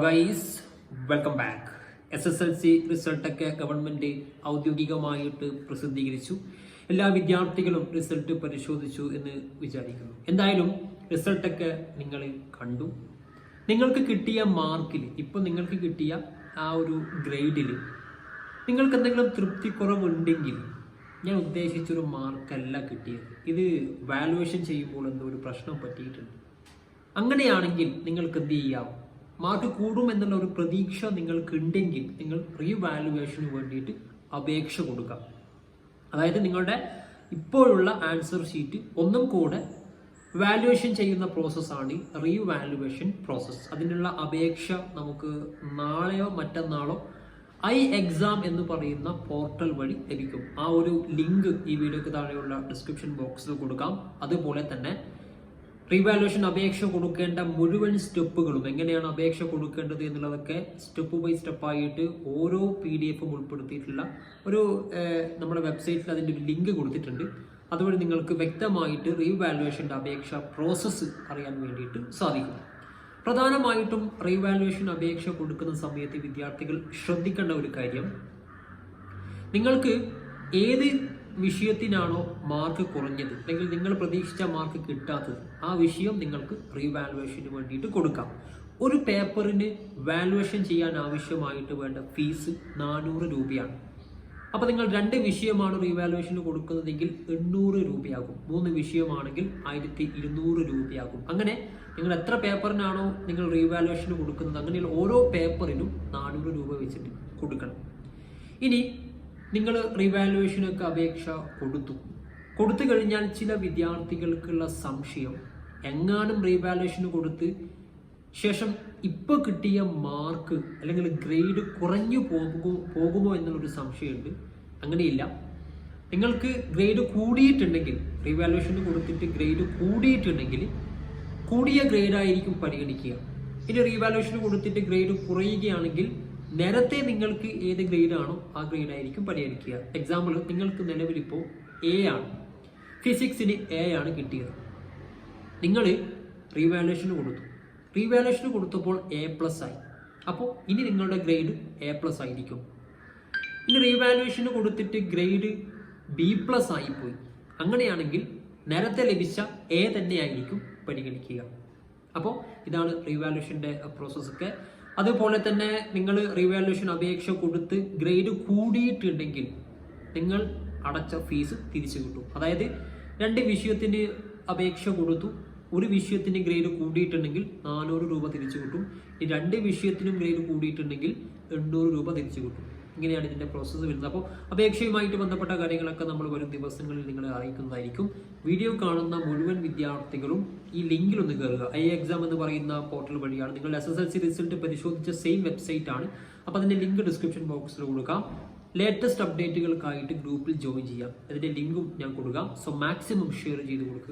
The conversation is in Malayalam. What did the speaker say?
Guys, welcome back. SSLC റിസൾട്ടൊക്കെ ഗവൺമെന്റ് ഔദ്യോഗികമായിട്ട് പ്രസിദ്ധീകരിച്ചു. എല്ലാ വിദ്യാർത്ഥികളും റിസൾട്ട് പരിശോധിച്ചു എന്ന് വിചാരിക്കുന്നു. എന്തായാലും റിസൾട്ടൊക്കെ നിങ്ങൾ കണ്ടു. നിങ്ങൾക്ക് കിട്ടിയ മാർക്കിൽ, ഇപ്പം നിങ്ങൾക്ക് കിട്ടിയ ആ ഒരു ഗ്രേഡിൽ നിങ്ങൾക്ക് എന്തെങ്കിലും തൃപ്തിക്കുറവുണ്ടെങ്കിൽ, ഞാൻ ഉദ്ദേശിച്ചൊരു മാർക്കല്ല കിട്ടിയത്, ഇത് വാലുവേഷൻ ചെയ്യുമ്പോൾ എന്തോ ഒരു പ്രശ്നം പറ്റിയിട്ടുണ്ട്. അങ്ങനെയാണെങ്കിൽ നിങ്ങൾക്ക് എന്ത് ചെയ്യാം? മാർക്ക് കൂടും എന്നുള്ള ഒരു പ്രതീക്ഷ നിങ്ങൾക്ക് ഉണ്ടെങ്കിൽ നിങ്ങൾ റീവാലുവേഷന് വേണ്ടിയിട്ട് അപേക്ഷ കൊടുക്കാം. അതായത് നിങ്ങളുടെ ഇപ്പോഴുള്ള ആൻസർ ഷീറ്റ് ഒന്നും കൂടെ വാലുവേഷൻ ചെയ്യുന്ന പ്രോസസ്സാണ് റീവാലുവേഷൻ പ്രോസസ്സ്. അതിനുള്ള അപേക്ഷ നമുക്ക് നാളെയോ മറ്റന്നാളോ iExam എന്ന് പറയുന്ന പോർട്ടൽ വഴി ലഭിക്കും. ആ ഒരു ലിങ്ക് ഈ വീഡിയോക്ക് താഴെയുള്ള ഡിസ്ക്രിപ്ഷൻ ബോക്സിൽ കൊടുക്കാം. അതുപോലെ തന്നെ റീവാലുവേഷൻ അപേക്ഷ കൊടുക്കേണ്ട മുഴുവൻ സ്റ്റെപ്പുകളും, എങ്ങനെയാണ് അപേക്ഷ കൊടുക്കേണ്ടത് എന്നുള്ളതൊക്കെ സ്റ്റെപ്പ് ബൈ സ്റ്റെപ്പായിട്ട് ഓരോ PDF ഉൾപ്പെടുത്തിയിട്ടുള്ള ഒരു നമ്മുടെ വെബ്സൈറ്റിൽ അതിൻ്റെ ഒരു ലിങ്ക് കൊടുത്തിട്ടുണ്ട്. അതുവഴി നിങ്ങൾക്ക് വ്യക്തമായിട്ട് റീവാലുവേഷൻ്റെ അപേക്ഷ പ്രോസസ്സ് അറിയാൻ വേണ്ടിയിട്ട് സാധിക്കും. പ്രധാനമായിട്ടും റീവാലുവേഷൻ അപേക്ഷ കൊടുക്കുന്ന സമയത്ത് വിദ്യാർത്ഥികൾ ശ്രദ്ധിക്കേണ്ട ഒരു കാര്യം, നിങ്ങൾക്ക് ഏത് വിഷയത്തിനാണോ മാർക്ക് കുറഞ്ഞത് അല്ലെങ്കിൽ നിങ്ങൾ പ്രതീക്ഷിച്ച മാർക്ക് കിട്ടാത്തത്, ആ വിഷയം നിങ്ങൾക്ക് റീവാലുവേഷന് വേണ്ടിയിട്ട് കൊടുക്കാം. ഒരു പേപ്പറിന് വാലുവേഷൻ ചെയ്യാൻ ആവശ്യമായിട്ട് വേണ്ട ഫീസ് 400 രൂപയാണ്. അപ്പോൾ നിങ്ങൾ 2 വിഷയമാണ് റീവാലുവേഷന് കൊടുക്കുന്നതെങ്കിൽ 800 രൂപയാകും. 3 വിഷയമാണെങ്കിൽ 1200 രൂപയാകും. അങ്ങനെ നിങ്ങൾ എത്ര പേപ്പറിനാണോ നിങ്ങൾ റീവാലുവേഷന് കൊടുക്കുന്നത്, അങ്ങനെയുള്ള ഓരോ പേപ്പറിനും 400 രൂപ വെച്ചിട്ട് കൊടുക്കണം. ഇനി നിങ്ങൾ റീവാലുവേഷനൊക്കെ അപേക്ഷ കൊടുത്തു കഴിഞ്ഞാൽ ചില വിദ്യാർത്ഥികൾക്കുള്ള സംശയം, എങ്ങാനും റീവാലുവേഷന് കൊടുത്ത് ശേഷം ഇപ്പോൾ കിട്ടിയ മാർക്ക് അല്ലെങ്കിൽ ഗ്രേഡ് കുറഞ്ഞു പോകുമോ എന്നുള്ളൊരു സംശയമുണ്ട്. അങ്ങനെയില്ല. നിങ്ങൾക്ക് ഗ്രേഡ് കൂടിയിട്ടുണ്ടെങ്കിൽ, റീവാലുവേഷന് കൊടുത്തിട്ട് ഗ്രേഡ് കൂടിയിട്ടുണ്ടെങ്കിൽ കൂടിയ ഗ്രേഡായിരിക്കും പരിഗണിക്കുക. ഇനി റീവാലുവേഷന് കൊടുത്തിട്ട് ഗ്രേഡ് കുറയുകയാണെങ്കിൽ നേരത്തെ നിങ്ങൾക്ക് ഏത് ഗ്രേഡാണോ ആ ഗ്രേഡായിരിക്കും പരിഗണിക്കുക. എക്സാമ്പിൾ, നിങ്ങൾക്ക് നിലവിലിപ്പോൾ A ആണ്, ഫിസിക്സിന് A ആണ് കിട്ടിയത്. നിങ്ങൾ റീവാലുവേഷന് കൊടുത്തപ്പോൾ A+ ആയി. അപ്പോൾ ഇനി നിങ്ങളുടെ ഗ്രേഡ് A+ ആയിരിക്കും. ഇനി റീവാലുവേഷന് കൊടുത്തിട്ട് ഗ്രേഡ് B+ ആയിപ്പോയി. അങ്ങനെയാണെങ്കിൽ നേരത്തെ ലഭിച്ച A തന്നെയായിരിക്കും പരിഗണിക്കുക. അപ്പോൾ ഇതാണ് റീവാലുവേഷൻ്റെ പ്രോസസ്സൊക്കെ. അതുപോലെ തന്നെ നിങ്ങൾ റീവാലുവേഷൻ അപേക്ഷ കൊടുത്ത് ഗ്രേഡ് കൂടിയിട്ടുണ്ടെങ്കിൽ നിങ്ങൾ അടച്ച ഫീസ് തിരിച്ചു കിട്ടും. അതായത് 2 വിഷയത്തിന് അപേക്ഷ കൊടുത്തു, ഒരു വിഷയത്തിന് ഗ്രേഡ് കൂടിയിട്ടുണ്ടെങ്കിൽ 400 രൂപ തിരിച്ചു കിട്ടും. ഈ 2 വിഷയത്തിനും ഗ്രേഡ് കൂടിയിട്ടുണ്ടെങ്കിൽ 800 രൂപ തിരിച്ചു കിട്ടും. ഇങ്ങനെയാണ് ഇതിൻ്റെ പ്രോസസ്സ് വരുന്നത്. അപ്പോൾ അപേക്ഷയുമായിട്ട് ബന്ധപ്പെട്ട കാര്യങ്ങളൊക്കെ നമ്മൾ വരും ദിവസങ്ങളിൽ നിങ്ങളെ അറിയിക്കുന്നതായിരിക്കും. വീഡിയോ കാണുന്ന മുഴുവൻ വിദ്യാർത്ഥികളും ഈ ലിങ്കിലൊന്ന് കയറുക. iExam എന്ന് പറയുന്ന പോർട്ടൽ വഴിയാണ്. നിങ്ങൾ SSLC റിസൾട്ട് പരിശോധിച്ച സെയിം വെബ്സൈറ്റ് ആണ്. അപ്പോൾ അതിൻ്റെ ലിങ്ക് ഡിസ്ക്രിപ്ഷൻ ബോക്സിൽ കൊടുക്കാം. ലേറ്റസ്റ്റ് അപ്ഡേറ്റുകൾക്കായിട്ട് ഗ്രൂപ്പിൽ ജോയിൻ ചെയ്യാം. അതിൻ്റെ ലിങ്കും ഞാൻ കൊടുക്കാം. സോ മാക്സിമം ഷെയർ ചെയ്ത് കൊടുക്കുക.